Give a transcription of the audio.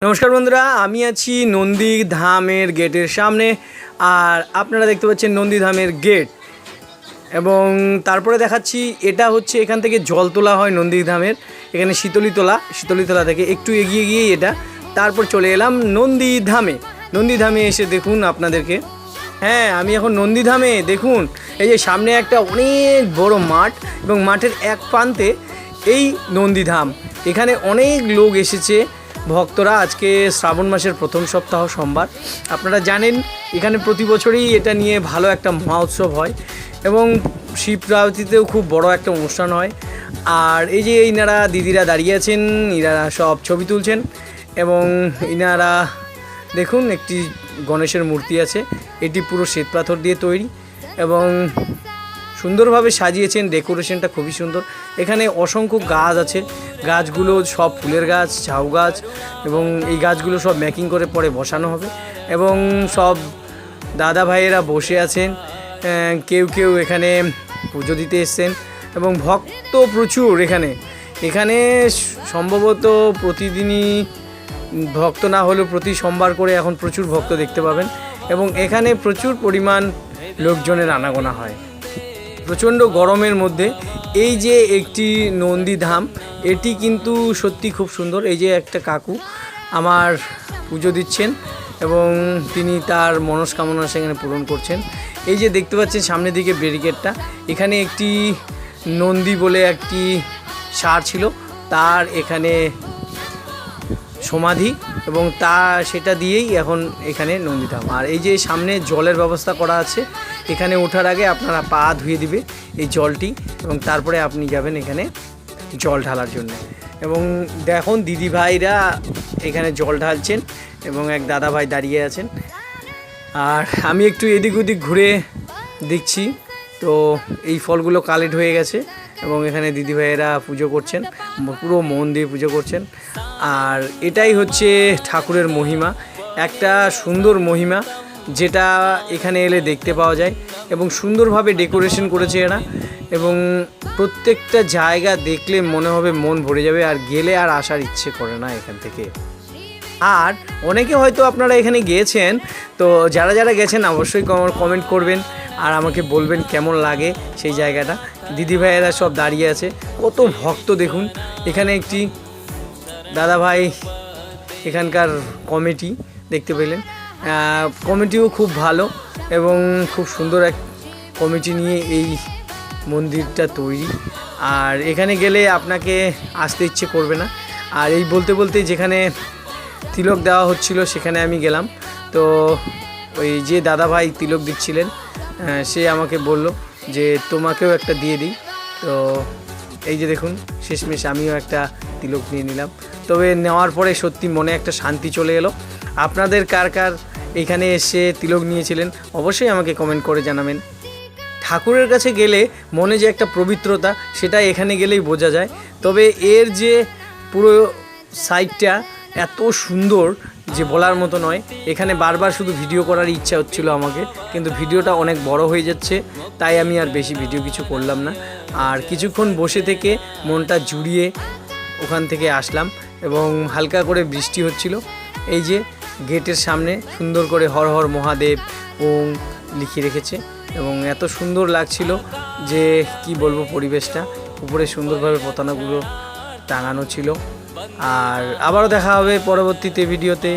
नमस्कार बंधुरा आमी आछि नंदी धामेर गेटेर सामने और आपनारा देखते पाच्छेन नंदी धामेर गेट एबं तारपरे देखाচ্ছি এটা হচ্ছে এখান থেকে জল তোলা হয় নন্দী ধামের এখানে শীতলীতলা থেকে একটু এগিয়ে গিয়ে এটা তারপর চলে এলাম নন্দী ধামে এসে দেখুন আপনাদেরকে হ্যাঁ আমি এখন নন্দী ধামে দেখুন এই যে সামনে একটা অনেক বড় মাঠ এবং মাঠের এক প্রান্তে এই নন্দী ধাম এখানে অনেক লোক এসেছে ভক্তরা আজকে শ্রাবণ মাসের প্রথম সপ্তাহ সোমবার আপনারা জানেন এখানে প্রতি বছরই এটা নিয়ে ভালো একটা মহোৎসব হয় এবং শিবরাত্রিতেও খুব বড় একটা অনুষ্ঠান হয় আর এই যে ইনারা দিদিরা দাঁড়িয়ে আছেন ইনারা সব ছবি তুলছেন এবং ইনারা দেখুন একটি গণেশের মূর্তি আছে এটি পুরো শ্বেত পাথর দিয়ে তৈরি এবং সুন্দরভাবে সাজিয়েছেন ডেকোরেশনটা খুবই সুন্দর এখানে অসংখ্য গাছ আছে গাছগুলো সব ফুলের গাছ ঝাউ গাছ এবং এই গাছগুলো সব মেকিং করে পরে বসানো হবে এবং সব দাদা ভাইয়েরা বসে আছেন কেউ এখানে পুজো দিতে এসেছেন এবং ভক্ত প্রচুর এখানে সম্ভবত প্রতিদিনই ভক্ত না হলেও প্রতি সোমবার করে এখন প্রচুর ভক্ত দেখতে পাবেন এবং এখানে প্রচুর পরিমাণ লোকজনের আনাগোনা হয় প্রচণ্ড গরমের মধ্যে এই যে একটি নন্দী ধাম এটি কিন্তু সত্যি খুব সুন্দর এই যে একটা কাকু আমার পুজো দিচ্ছেন এবং তিনি তার মনস্কামনা সেখানে পূরণ করছেন এই যে দেখতে পাচ্ছেন সামনের দিকে ব্যারিকেডটা এখানে একটি নন্দী বলে একটি ষাঁড় ছিল তার এখানে সমাধি এবং সেটা দিয়েই এখন এখানে নন্দীধাম আর এই যে সামনে জলের ব্যবস্থা করা আছে এখানে ওঠার আগে আপনারা পা ধুয়ে দিবে এই জলটি এবং তারপরে আপনি যাবেন এখানে জল ঢালার জন্য এবং দেখুন দিদি ভাইরা এখানে জল ঢালছেন এবং এক দাদা ভাই দাঁড়িয়ে আছেন আর আমি একটু এদিক ওদিক ঘুরে দেখছি তো এই ফলগুলো কালেক্ট হয়ে গেছে এবং এখানে দিদি ভাইয়েরা পুজো করছেন পুরো মন দিয়ে পুজো করছেন আর এটাই হচ্ছে ঠাকুরের মহিমা একটা সুন্দর মহিমা যেটা এখানে এলে দেখতে পাওয়া যায় এবং সুন্দরভাবে ডেকোরেশন করেছে এরা এবং প্রত্যেকটা জায়গা দেখলে মনে হবে মন ভরে যাবে আর গেলে আর আসার ইচ্ছে করে না এখান থেকে আর অনেকে হয়তো আপনারা এখানে গিয়েছেন তো যারা গেছেন অবশ্যই কমেন্ট করবেন আর আমাকে বলবেন কেমন লাগে সেই জায়গাটা দিদি ভাইয়েরা সব দাঁড়িয়ে আছে কত ভক্ত দেখুন এখানে একটি দাদা ভাই এখানকার কমিটি দেখতে পেলেন কমিটিও খুব ভালো এবং খুব সুন্দর এক কমিটি নিয়ে এই মন্দিরটা তৈরি আর এখানে গেলে আপনাকে আসতে ইচ্ছে করবে না আর এই বলতে যেখানে তিলক দেওয়া হচ্ছিল সেখানে আমি গেলাম তো ওই যে দাদা ভাই তিলক দিচ্ছিলেন সে আমাকে বলল যে তোমাকেও একটা দিয়ে দিই তো এই যে দেখুন শেষমেশ আমিও একটা তিলক নিয়ে নিলাম তবে নেওয়ার পরে সত্যি মনে একটা শান্তি চলে এলো আপনাদের কার এখানে এসে তিলক নিয়েছিলেন অবশ্যই আমাকে কমেন্ট করে জানাবেন ঠাকুরের কাছে গেলে মনে যে একটা পবিত্রতা সেটা এখানে গেলেই বোঝা যায় তবে এর যে পুরো সাইডটা এত সুন্দর যে বলার মতো নয় এখানে বারবার শুধু ভিডিও করার ইচ্ছা হচ্ছিল আমাকে কিন্তু ভিডিওটা অনেক বড় হয়ে যাচ্ছে তাই আমি আর বেশি ভিডিও কিছু করলাম না আর কিছুক্ষণ বসে থেকে মনটা জুড়িয়ে ওখান থেকে আসলাম এবং হালকা করে বৃষ্টি হচ্ছিল এই যে গেটের সামনে সুন্দর করে হর হর মহাদেব ওম লিখে রেখেছে এবং এত সুন্দর লাগছিল যে কি বলবো পরিবেশটা উপরে সুন্দরভাবে পতাকাগুলো টাঙানো ছিল আর আবারও দেখা হবে পরবর্তীতে ভিডিওতে।